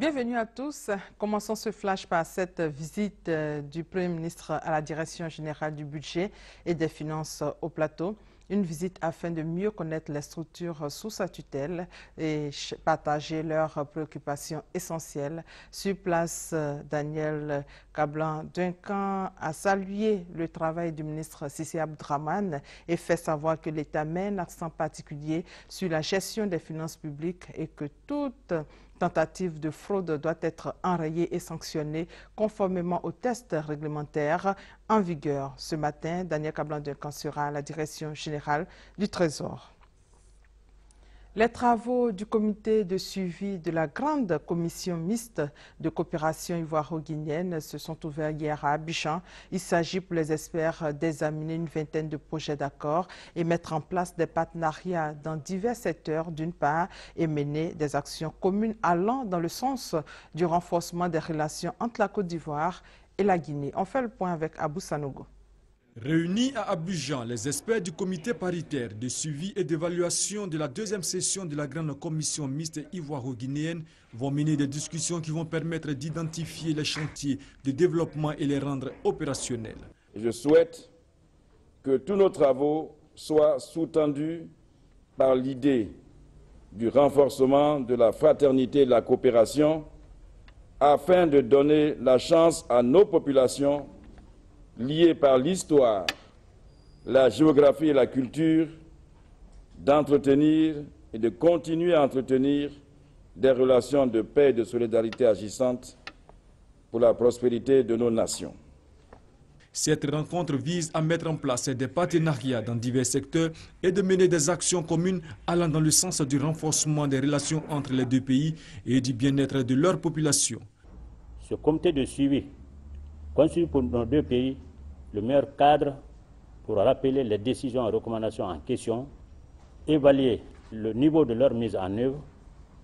Bienvenue à tous. Commençons ce flash par cette visite du Premier ministre à la Direction générale du budget et des finances au plateau. Une visite afin de mieux connaître les structures sous sa tutelle et partager leurs préoccupations essentielles. Sur place, Daniel Kablan-Duncan a salué le travail du ministre Sissi Abdraman et fait savoir que l'État met un accent particulier sur la gestion des finances publiques et que toute tentative de fraude doit être enrayée et sanctionnée conformément aux tests réglementaires en vigueur. Ce matin, Daniel Kablan-Duncan sera à la Direction générale du Trésor. Les travaux du comité de suivi de la grande commission mixte de coopération ivoiro-guinéenne se sont ouverts hier à Abidjan. Il s'agit pour les experts d'examiner une vingtaine de projets d'accord et mettre en place des partenariats dans divers secteurs d'une part et mener des actions communes allant dans le sens du renforcement des relations entre la Côte d'Ivoire et la Guinée. On fait le point avec Abou Sanogo. Réunis à Abidjan, les experts du comité paritaire de suivi et d'évaluation de la deuxième session de la grande commission mixte ivoiro-guinéenne vont mener des discussions qui vont permettre d'identifier les chantiers de développement et les rendre opérationnels. Je souhaite que tous nos travaux soient sous-tendus par l'idée du renforcement de la fraternité et de la coopération afin de donner la chance à nos populations liés par l'histoire, la géographie et la culture, d'entretenir et de continuer à entretenir des relations de paix et de solidarité agissantes pour la prospérité de nos nations. Cette rencontre vise à mettre en place des partenariats dans divers secteurs et de mener des actions communes allant dans le sens du renforcement des relations entre les deux pays et du bien-être de leur population. Ce comité de suivi constitue pour nos deux pays le meilleur cadre pour rappeler les décisions et recommandations en question, évaluer le niveau de leur mise en œuvre,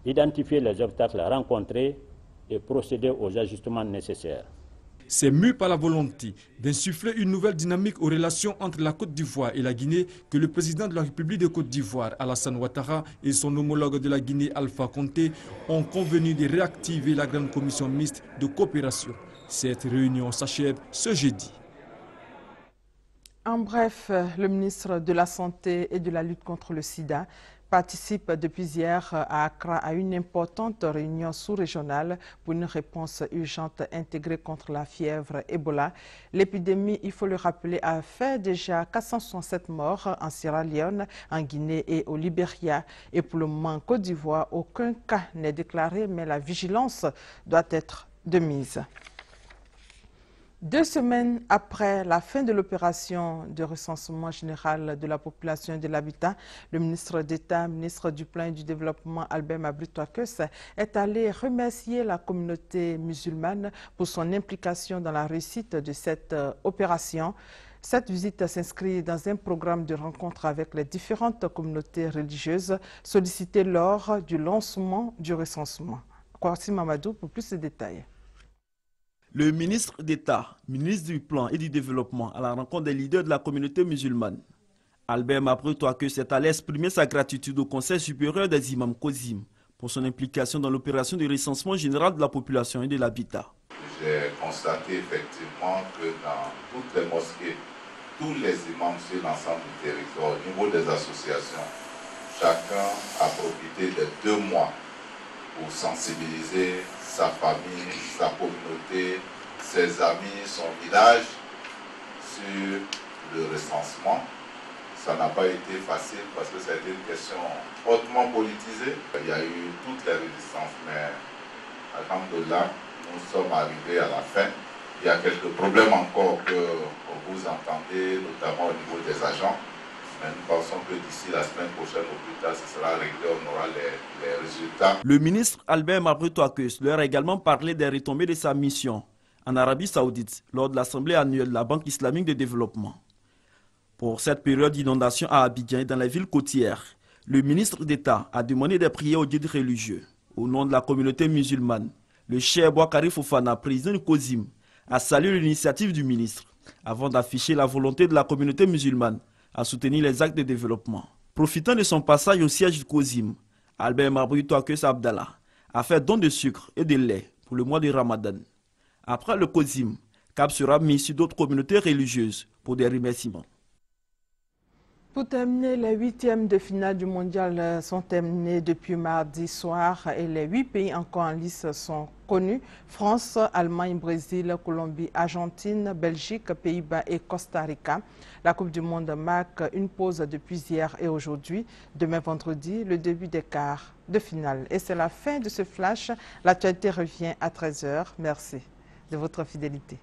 identifier les obstacles à rencontrer et procéder aux ajustements nécessaires. C'est mû par la volonté d'insuffler une nouvelle dynamique aux relations entre la Côte d'Ivoire et la Guinée que le président de la République de Côte d'Ivoire, Alassane Ouattara, et son homologue de la Guinée, Alpha Condé, ont convenu de réactiver la grande commission mixte de coopération. Cette réunion s'achève ce jeudi. En bref, le ministre de la Santé et de la lutte contre le sida participe depuis hier à Accra à une importante réunion sous-régionale pour une réponse urgente intégrée contre la fièvre Ebola. L'épidémie, il faut le rappeler, a fait déjà 467 morts en Sierra Leone, en Guinée et au Libéria. Et pour le moment, en Côte d'Ivoire, aucun cas n'est déclaré, mais la vigilance doit être de mise. 2 semaines après la fin de l'opération de recensement général de la population et de l'habitat, le ministre d'État, ministre du Plan et du Développement, Albert Mabry-Touakeus, est allé remercier la communauté musulmane pour son implication dans la réussite de cette opération. Cette visite s'inscrit dans un programme de rencontre avec les différentes communautés religieuses sollicitées lors du lancement du recensement. Kwasi Mamadou pour plus de détails. Le ministre d'État, ministre du Plan et du Développement à la rencontre des leaders de la communauté musulmane, Albert Mabry-Touakeus est allé exprimer sa gratitude au Conseil supérieur des imams COSIM pour son implication dans l'opération de recensement général de la population et de l'habitat. J'ai constaté effectivement que dans toutes les mosquées, tous les imams sur l'ensemble du territoire, au niveau des associations, chacun a profité des 2 mois pour sensibiliser sa famille, sa communauté, ses amis, son village sur le recensement. Ça n'a pas été facile parce que ça a été une question hautement politisée. Il y a eu toutes les résistances, mais alhamdoulilah, nous sommes arrivés à la fin. Il y a quelques problèmes encore que vous entendez, notamment au niveau des agents. Mais nous pensons que d'ici la semaine prochaine ou plus tard, ce sera réglé, on aura les résultats. Le ministre Albert Mabry-Touakeus leur a également parlé des retombées de sa mission en Arabie Saoudite lors de l'Assemblée annuelle de la Banque islamique de développement. Pour cette période d'inondation à Abidjan et dans les villes côtières, le ministre d'État a demandé des prières aux guides religieux. Au nom de la communauté musulmane, le cheikh Boakari Fofana, président du COSIM, a salué l'initiative du ministre avant d'afficher la volonté de la communauté musulmane à soutenir les actes de développement. Profitant de son passage au siège du COSIM, Albert Mabry-Touakeus Abdallah a fait don de sucre et de lait pour le mois de Ramadan. Après le COSIM, cap sera mis sur d'autres communautés religieuses pour des remerciements. Pour terminer, les 8e de finale du mondial sont terminés depuis mardi soir et les 8 pays encore en lice sont connus. France, Allemagne, Brésil, Colombie, Argentine, Belgique, Pays-Bas et Costa Rica. La Coupe du Monde marque une pause depuis hier et aujourd'hui. Demain vendredi, le début des quarts de finale. Et c'est la fin de ce flash. L'actualité revient à 13 h. Merci de votre fidélité.